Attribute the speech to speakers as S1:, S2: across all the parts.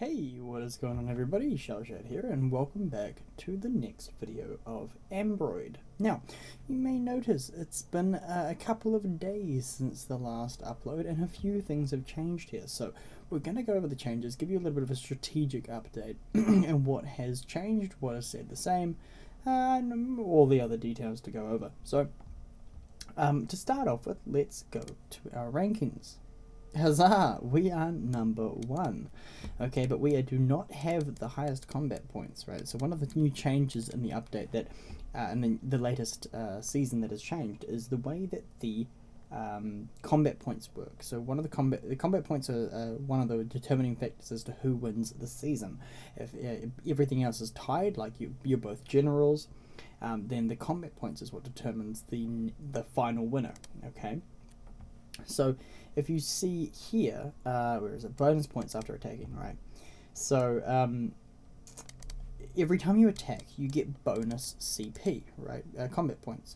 S1: Hey, what is going on everybody? Shellshat here and welcome back to the next video of Ambroid. Now, you may notice it's been a couple of days since the last upload and a few things have changed here. So we're going to go over the changes, give you a little bit of a strategic update and what has changed, what has stayed the same, and all the other details to go over. So to start off with, let's go to our rankings. Huzzah! We are number 1. Okay, but we do not have the highest combat points, right? So one of the new changes in the update that, and the latest season that has changed is the way that the combat points work. So one of the combat points are one of the determining factors as to who wins the season. If everything else is tied, like you're both generals, then the combat points is what determines the final winner. Okay. So if you see here, where is it? Bonus points after attacking, right? So every time you attack, you get bonus CP, right? Combat points.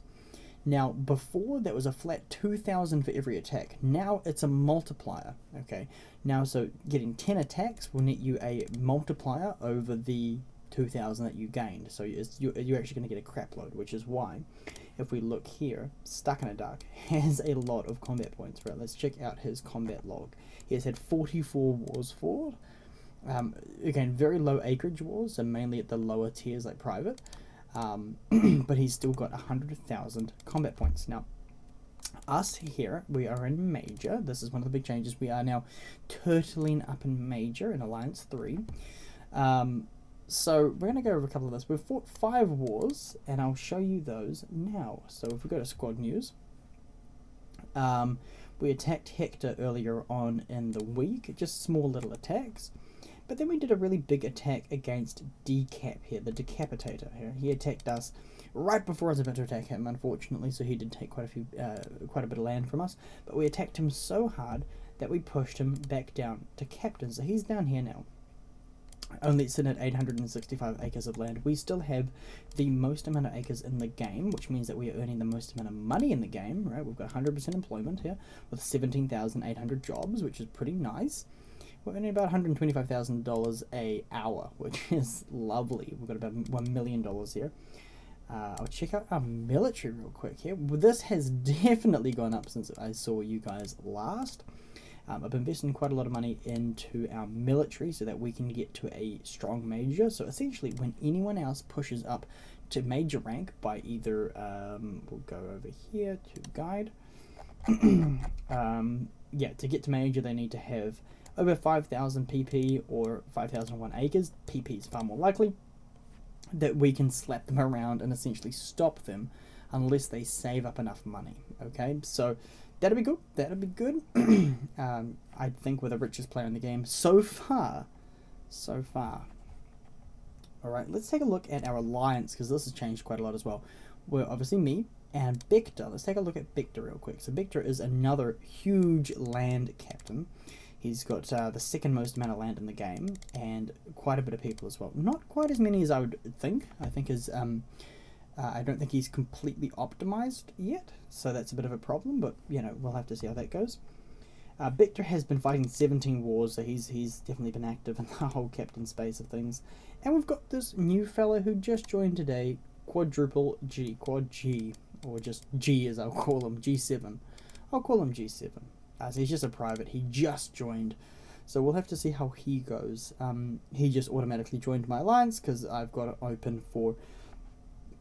S1: Now, before that was a flat 2,000 for every attack. Now it's a multiplier, okay? Now, so getting 10 attacks will net you a multiplier over the 2,000 that you gained. So you're actually going to get a crap load, which is why, if we look here, Stuck in a Duck has a lot of combat points. Right, let's check out his combat log. He has had 44 wars fought. Again, very low acreage wars, so mainly at the lower tiers like private. But he's still got 100,000 combat points. Now, us here, we are in Major. This is one of the big changes. We are now turtling up in Major in Alliance 3. So we're going to go over a couple of this. We've fought 5 wars, and I'll show you those now. So if we go to squad news, we attacked Hector earlier on in the week, just small little attacks. But then we did a really big attack against Decap here, the Decapitator here. He attacked us right before I was about to attack him, unfortunately, so he did take quite a bit of land from us. But we attacked him so hard that we pushed him back down to Captain. So he's down here now. Only sitting at 865 acres of land. We still have the most amount of acres in the game, which means that we are earning the most amount of money in the game, right? We've got 100% employment here with 17,800 jobs, which is pretty nice. We're earning about $125,000 an hour, which is lovely. We've got about $1 million here. I'll check out our military real quick here. This has definitely gone up since I saw you guys last. I've invested quite a lot of money into our military so that we can get to a strong major. So essentially, when anyone else pushes up to major rank by either, we'll go over here to guide. Yeah, to get to major, they need to have over 5,000 PP or 5,001 acres. PP is far more likely. That we can slap them around and essentially stop them unless they save up enough money. Okay, so that'd be good. That'd be good. I think we're the richest player in the game so far. So far. Alright, let's take a look at our alliance, because this has changed quite a lot as well. We're obviously me and Bector. Let's take a look at Bector real quick. So Bector is another huge land captain. He's got the second most amount of land in the game, and quite a bit of people as well. Not quite as many as I would think. I think I don't think he's completely optimized yet, so that's a bit of a problem, but, you know, we'll have to see how that goes. Bector has been fighting 17 wars, so he's definitely been active in the whole captain space of things. And we've got this new fella who just joined today, Quad G, or just G as I'll call him, G7. I'll call him G7. So he's just a private, he just joined, so we'll have to see how he goes. He just automatically joined my alliance because I've got it open for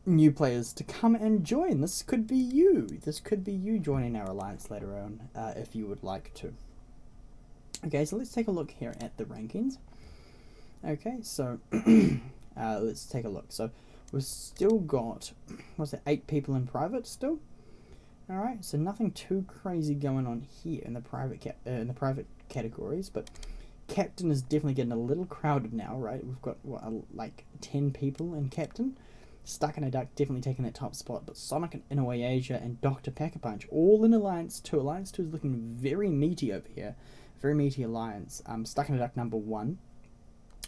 S1: new players to come and join. This could be you. This could be you joining our alliance later on, if you would like to. Okay, so let's take a look here at the rankings. Okay, so let's take a look. So we've still got, what's it, 8 people in private still. All right, so nothing too crazy going on here in the private categories, but captain is definitely getting a little crowded now, right? We've got what, like 10 people in captain. Stuck in a Duck definitely taking that top spot, but Sonic and Inouye Asia and Dr. Pack-a-Punch all in Alliance 2. Alliance 2 is looking very meaty over here. Very meaty alliance. Stuck in a Duck number 1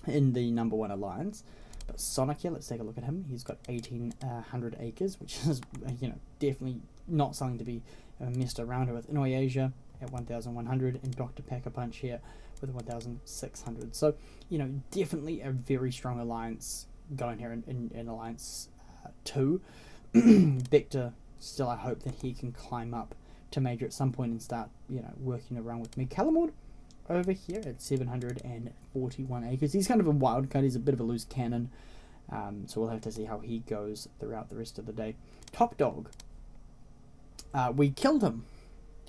S1: in the number 1 alliance. But Sonic here, let's take a look at him. He's got 1,800 acres, which is, you know, definitely not something to be messed around with. Inouye Asia at 1,100, and Dr. Pack-a-Punch here with 1,600. So, you know, definitely a very strong alliance going here in Alliance 2. Victor, still I hope that he can climb up to Major at some point and start, you know, working around with me. Calamord over here at 741 acres. He's kind of a wild card. He's a bit of a loose cannon. So we'll have to see how he goes throughout the rest of the day. Top Dog. We killed him.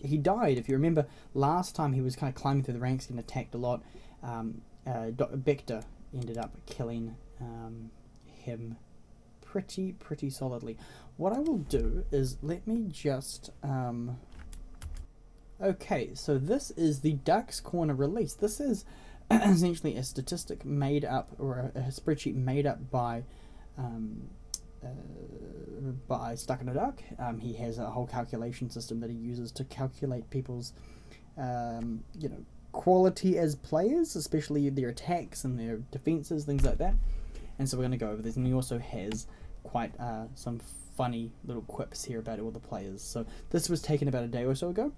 S1: He died. If you remember, last time he was kind of climbing through the ranks and attacked a lot. Victor ended up killing him pretty solidly. What I will do is let me just... Okay, so this is the Ducks Corner release. This is essentially a statistic made up, or a spreadsheet made up by Stuck in a Duck. He has a whole calculation system that he uses to calculate people's, you know, quality as players, especially their attacks and their defenses, things like that. And so we're going to go over this, and he also has quite some funny little quips here about all the players. So this was taken about a day or so ago.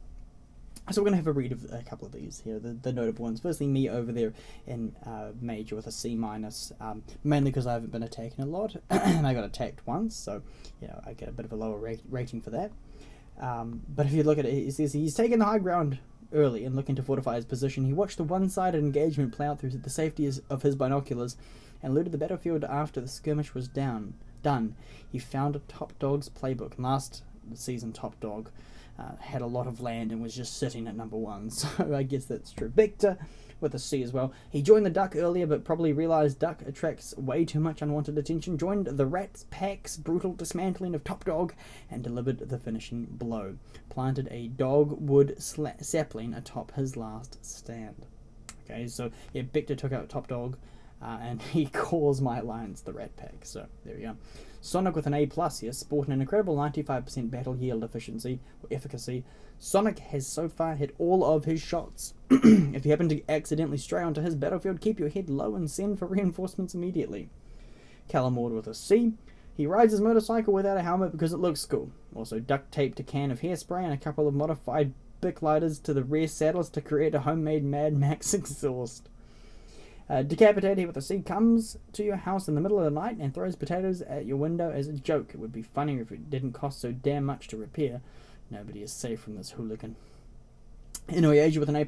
S1: So we're going to have a read of a couple of these here, the notable ones. Firstly, me over there in Major with a C-, mainly because I haven't been attacking a lot, and I got attacked once, so you know I get a bit of a lower rating for that. But if you look at it, it says he's taken the high ground early and looking to fortify his position. He watched the one-sided engagement play out through the safety of his binoculars and looted the battlefield after the skirmish was done. He found a Top Dog's playbook. Last season, Top Dog had a lot of land and was just sitting at number 1, so I guess that's true. Victor, with a C as well. He joined the Duck earlier, but probably realised Duck attracts way too much unwanted attention, joined the Rat Pack's brutal dismantling of Top Dog, and delivered the finishing blow. Planted a dogwood sapling atop his last stand. Okay, so yeah, Victor took out Top Dog, and he calls my alliance the Rat Pack, so there we go. Sonic with an A+ here, sporting an incredible 95% battle yield efficacy. Sonic has so far hit all of his shots. If you happen to accidentally stray onto his battlefield, keep your head low and send for reinforcements immediately. Calamord with a C. He rides his motorcycle without a helmet because it looks cool. Also duct taped a can of hairspray and a couple of modified Bic lighters to the rear saddles to create a homemade Mad Max exhaust. Decapitated with a C comes to your house in the middle of the night and throws potatoes at your window as a joke. It would be funnier if it didn't cost so damn much to repair. Nobody is safe from this hooligan. Inoyaja with an A+.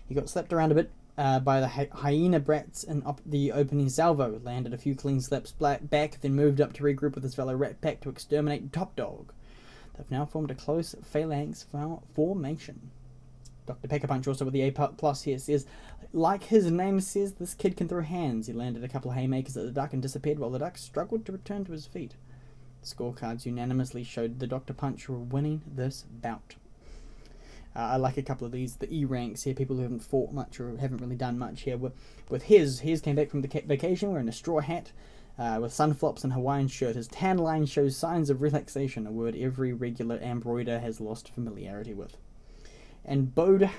S1: He got slapped around a bit by the hyena brats in the opening salvo. Landed a few clean slaps back, then moved up to regroup with his fellow Rat Pack to exterminate Top Dog. They've now formed a close phalanx formation. Dr. Peckerpunch also with the A+ here says, like his name says, this kid can throw hands. He landed a couple of haymakers at the Duck and disappeared while the Duck struggled to return to his feet. Scorecards unanimously showed the Dr. Punch were winning this bout. I like a couple of these, the E ranks here, people who haven't fought much or haven't really done much here. With his came back from the vacation wearing a straw hat, with sunflops and Hawaiian shirt. His tan line shows signs of relaxation, a word every regular Ambroider has lost familiarity with. And Bode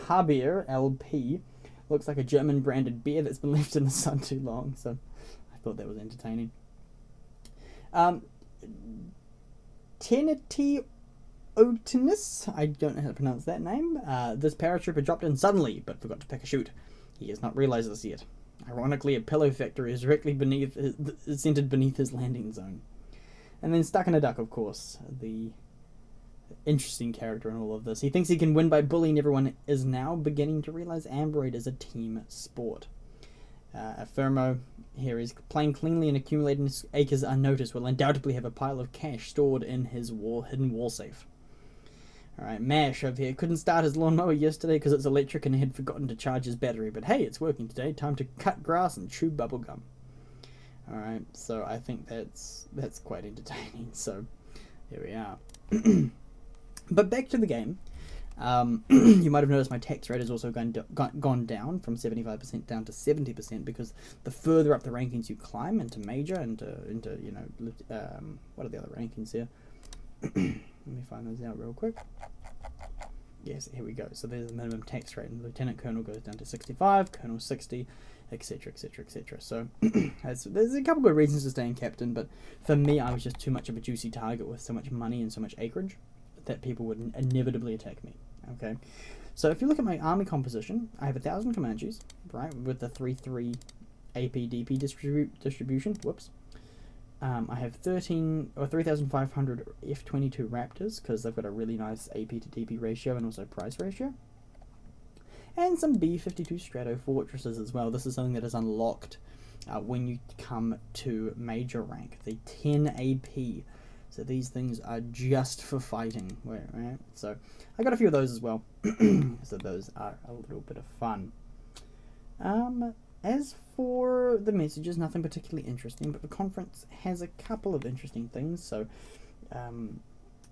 S1: Habir LP looks like a German branded beer that's been left in the sun too long, so I thought that was entertaining. Tenety Otinus, I don't know how to pronounce that name. This paratrooper dropped in suddenly, but forgot to pick a chute. He has not realised this yet. Ironically, a pillow factory is directly centered beneath his landing zone. And then Stuck in a Duck, of course, the interesting character in all of this. He thinks he can win by bullying everyone, is now beginning to realise Ambroid is a team sport. Affirmo here is playing cleanly and accumulating acres unnoticed will undoubtedly have a pile of cash stored in his hidden wall safe. Alright, Mash over here couldn't start his lawnmower yesterday because it's electric and he had forgotten to charge his battery, but hey, it's working today. Time to cut grass and chew bubblegum. Alright, so I think that's quite entertaining, so here we are. But back to the game. You might have noticed my tax rate has also gone down from 75% down to 70% because the further up the rankings you climb into Major, into you know, what are the other rankings here? Let me find those out real quick. Yes, here we go. So there's the minimum tax rate, and Lieutenant Colonel goes down to 65, Colonel 60, etc, etc, etc. So there's a couple good reasons to stay in Captain, but for me, I was just too much of a juicy target with so much money and so much acreage that people would inevitably attack me. Okay, So if you look at my army composition, I have 1,000 Comanches, right, with the 3-3 AP DP distribution. Whoops. I have 3,500 F-22 Raptors because they've got a really nice AP to DP ratio and also price ratio. And some B-52 Strato Fortresses as well. This is something that is unlocked when you come to Major rank, the 10 AP. So these things are just for fighting, right? So I got a few of those as well. So those are a little bit of fun. As for the messages, nothing particularly interesting, but the conference has a couple of interesting things. So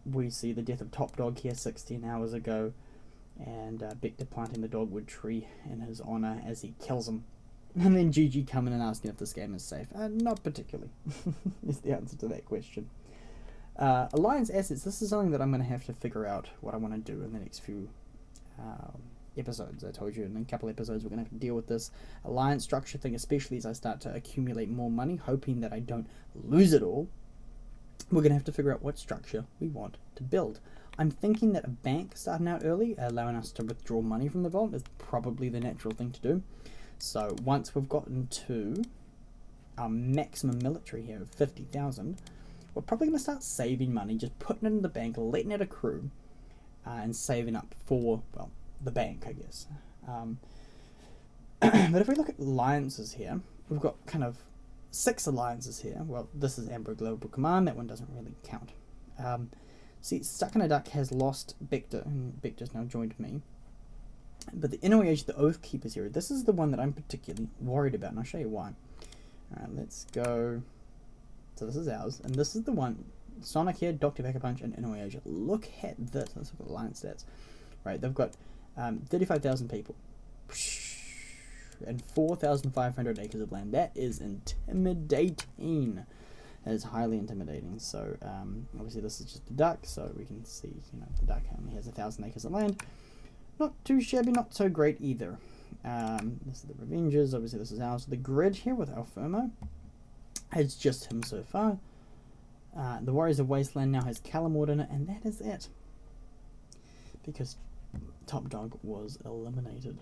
S1: we see the death of Top Dog here 16 hours ago, and Bector planting the dogwood tree in his honor as he kills him. And then GG coming and asking if this game is safe. Not particularly, is the answer to that question. Alliance assets, this is something that I'm going to have to figure out what I want to do in the next few episodes. I told you in a couple episodes we're going to have to deal with this alliance structure thing, especially as I start to accumulate more money, hoping that I don't lose it all. We're going to have to figure out what structure we want to build. I'm thinking that a bank starting out early, allowing us to withdraw money from the vault, is probably the natural thing to do. So once we've gotten to our maximum military here of 50,000, we're probably going to start saving money, just putting it in the bank, letting it accrue, and saving up for, well, the bank, I guess. But if we look at alliances here, we've got kind of 6 alliances here. Well, this is Ambroid Global Command, that one doesn't really count. See, Stuck in a Duck has lost Bector, and Bector's now joined me. But the Inouye Age, the Oath Keepers here, this is the one that I'm particularly worried about, and I'll show you why. Alright, let's go. So this is ours, and this is the one. Sonic here, Dr. Packer Punch, and Inouye Age. Look at this. Let's look at the alliance stats. Right, they've got 35,000 people. And 4,500 acres of land. That is intimidating. That is highly intimidating. So, obviously this is just the duck, so we can see, the duck only has 1,000 acres of land. Not too shabby, not so great either. This is the Revengers, obviously this is ours. The grid here with Alfermo. It's just him so far. The Warriors of Wasteland now has Calamord in it, and that is it. Because Top Dog was eliminated.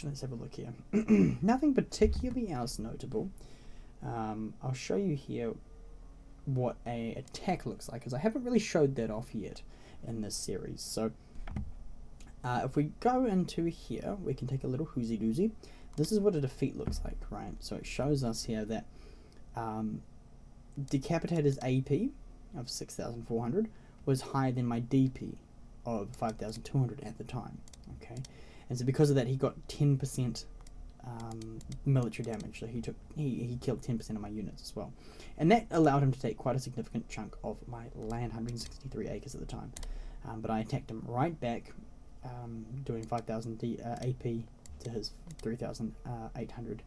S1: Let's have a look here. Nothing particularly else notable. I'll show you here what a attack looks like, because I haven't really showed that off yet in this series. So if we go into here, we can take a little hoozy doozy. This is what a defeat looks like, right? So it shows us here that Decapitator's AP of 6,400 was higher than my DP of 5,200 at the time. Okay, and so because of that, he got 10% military damage. So he killed 10% of my units as well, and that allowed him to take quite a significant chunk of my land, 163 acres at the time. But I attacked him right back, doing 5,000 AP to his 3,800.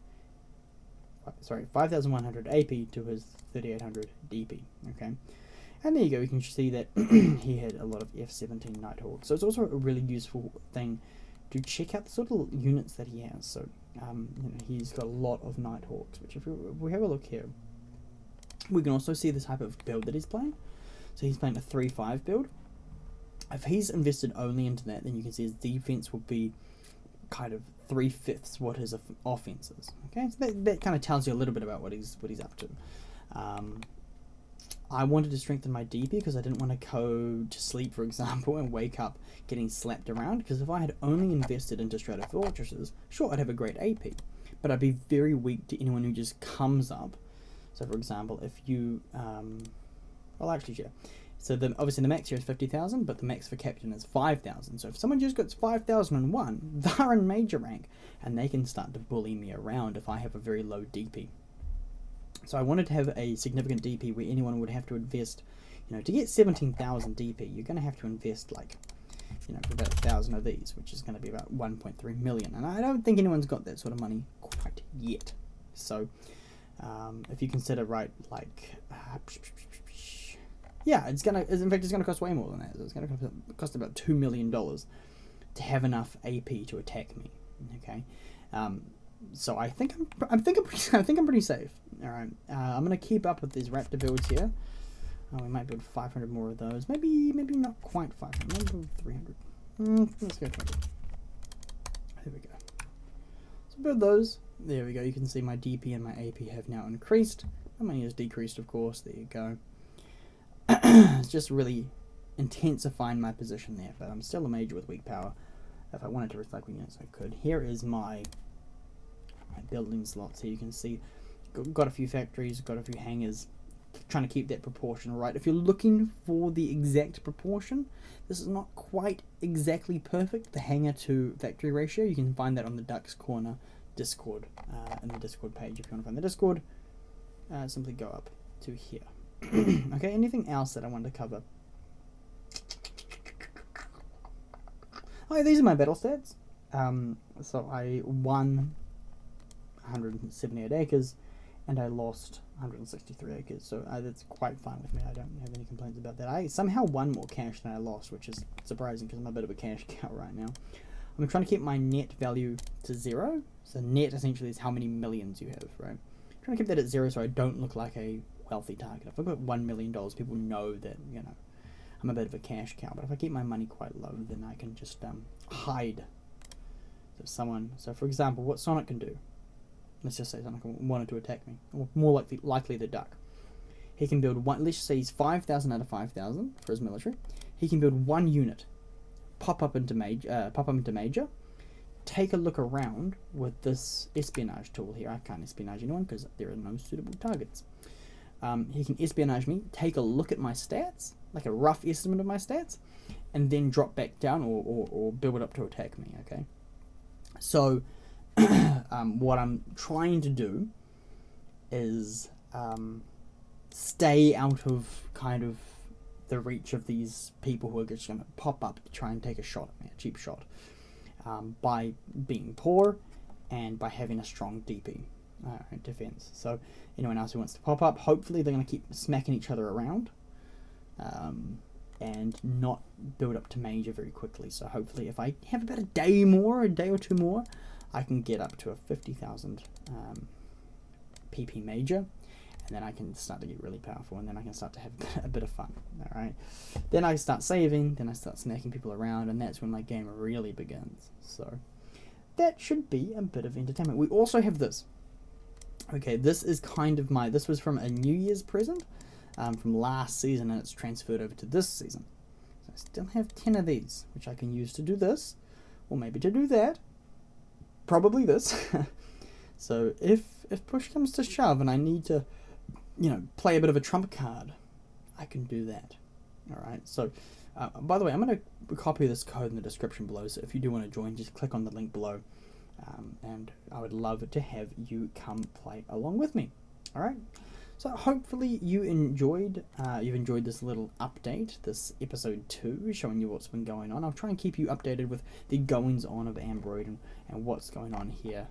S1: Sorry, 5,100 AP to his 3,800 DP. Okay, and there you go. You can see that he had a lot of F-17 Nighthawks. So it's also a really useful thing to check out the sort of units that he has. So he's got a lot of Nighthawks, which if we have a look here, we can also see the type of build that he's playing. So he's playing a 3-5 build. If he's invested only into that, then you can see his defense will be kind of 3/5 what his offense is. Okay, so that kind of tells you a little bit about what he's up to. I wanted to strengthen my DP because I didn't want to go to sleep, for example, and wake up getting slapped around. Because if I had only invested into Strato Fortresses, sure, I'd have a great AP, but I'd be very weak to anyone who just comes up. So, for example, if you, well, actually, yeah. So obviously the max here is 50,000, but the max for captain is 5,000. So if someone just gets 5,001, they're in major rank, and they can start to bully me around if I have a very low DP. So I wanted to have a significant DP where anyone would have to invest, to get 17,000 DP, you're going to have to invest like, for about 1,000 of these, which is going to be about 1.3 million. And I don't think anyone's got that sort of money quite yet. So if you consider, right, like, yeah, in fact, it's going to cost way more than that. It's going to cost about $2 million to have enough AP to attack me. Okay, so I think I'm pretty safe. All right, I'm going to keep up with these Raptor builds here. Oh, we might build 500 more of those. Maybe not quite 500. Maybe build 300. Let's go 20. There we go. So build those. There we go. You can see my DP and my AP have now increased. My money has decreased, of course. There you go. It's just really intensifying my position there, but I'm still a major with weak power. If I wanted to recycle units, I could. Here is my building slots. Here you can see got a few factories, got a few hangars, trying to keep that proportion right. If you're looking for the exact proportion, this is not quite exactly perfect, the hangar to factory ratio. You can find that on the Ducks Corner Discord, in the Discord page. If you want to find the Discord, simply go up to here. Okay, anything else that I wanted to cover? Oh, yeah, these are my battle stats. So I won 178 acres, and I lost 163 acres. So that's quite fine with me. I don't have any complaints about that. I somehow won more cash than I lost, which is surprising because I'm a bit of a cash cow right now. I'm trying to keep my net value to 0. So net essentially is how many millions you have, right? I'm trying to keep that at 0 so I don't look like a wealthy target. If I've got $1 million, people know that, you know, I'm a bit of a cash cow. But if I keep my money quite low, then I can just hide. So for example, what Sonic can do, let's just say Sonic wanted to attack me, or more likely the duck. He can build one, let's say he's 5,000 out of 5,000 for his military. He can build one unit, pop up into major, take a look around with this espionage tool here. I can't espionage anyone because there are no suitable targets. He can espionage me, take a look at my stats, like a rough estimate of my stats, and then drop back down or build it up to attack me, okay? So, what I'm trying to do is stay out of kind of the reach of these people who are just going to pop up to try and take a shot at me, a cheap shot, by being poor and by having a strong DP. Defense. So anyone else who wants to pop up, hopefully they're going to keep smacking each other around and not build up to major very quickly. So hopefully if I have about a day or two more, I can get up to a 50,000 PP major, and then I can start to get really powerful, and then I can start to have a bit of fun. Alright, then I start saving, then I start smacking people around, and that's when my game really begins. So that should be a bit of entertainment. We also have this. Okay, this is kind of this was from a New Year's present from last season, and it's transferred over to this season. So I still have 10 of these, which I can use to do this, or maybe to do that. Probably this. So if push comes to shove and I need to, you know, play a bit of a trump card, I can do that. Alright, so by the way, I'm going to copy this code in the description below, so if you do want to join, just click on the link below. And I would love to have you come play along with me. Alright, so hopefully you've enjoyed this little update, this episode 2, showing you what's been going on. I'll try and keep you updated with the goings on of Ambroid and what's going on here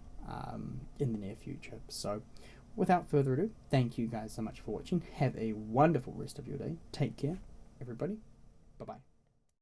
S1: in the near future. So without further ado, thank you guys so much for watching. Have a wonderful rest of your day. Take care, everybody. Bye-bye.